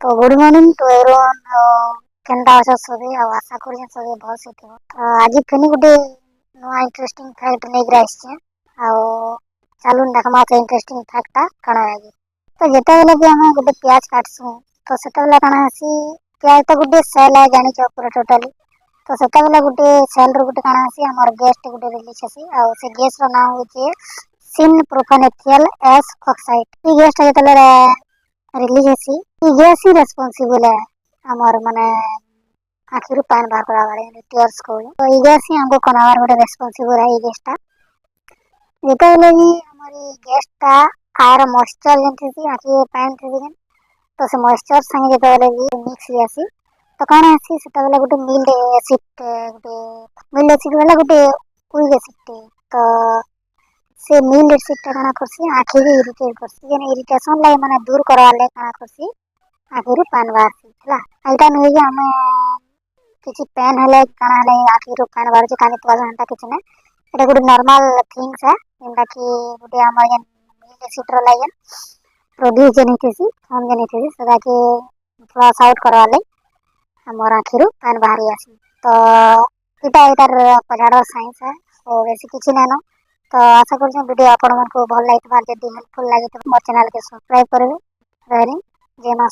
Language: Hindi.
तो गुड मॉर्निंग टू एवरीवन। केनता अछ सभी आशा करी सभी भल से थो। आज फेनी गुटे नुआ इंटरेस्टिंग फैक्ट लेकर आछे चलून देखमा से इंटरेस्टिंग फैक्टा कण है। तो जेते बेले भी हम गुटे प्याज काटसु तो सेते बेले कण आसी प्याज तो गुटे सेल है जानि छ पूरा टोटली। तो सेते बेले गुटे सेल रो गुटे कण आसी हमर गैस टे गुटे रिलीज आसी आ से गैस रो नाम होचे सिन प्रोफानेथियल एस ऑक्साइड। ई गैस टा जेते रिलीज हेसी ई गैस ही रेस्पोंसिबल है हमर माने आखिर पान बाहर करा वाले टीयर्स को। तो ई गैस ही हमको कनावर गोटे रेस्पोंसिबल है। ई गैस टा जेते बेले भी हमारी गैस टा आर मॉइस्चर जेंति सी आखिर पान थी दिन तो से मॉइस्चर संगे जेते बेले भी मिक्स ही आसी तो काना आसी सेते बेले गोटे मिल्ड एसिड गोटे मिल्ड एसिड वाला गोटे उइक एसिड तो से मिल्ड एसिड टा काना करसी आखि भी इरिटेट करसी जेने इरिटेशन लाई माने दूर करवाले काना करसी आखिर पान बाहर हला आइटा नै जे हम किछि पेन हले काना हले आखिर पान बाहर जे काने तो घंटा किछि नै एटा गुड नॉर्मल थिंग्स है जेंटा कि गुटे हमर जन मिल्ड एसिड रो लाइन प्रोड्यूस जने थेसी हम जने थेसी सदा के फ्लश आउट करवाले हमर आखिर पान बाहर आसी। तो एटा एटार पजाडो साइंस है ओ बेसी किछि नै न। तो आशा करछन वीडियो आपण मन को भल लागित जदी हेल्पफुल लागे तो मोर चैनल के सब्सक्राइब करबे। जय हिंद जय मां।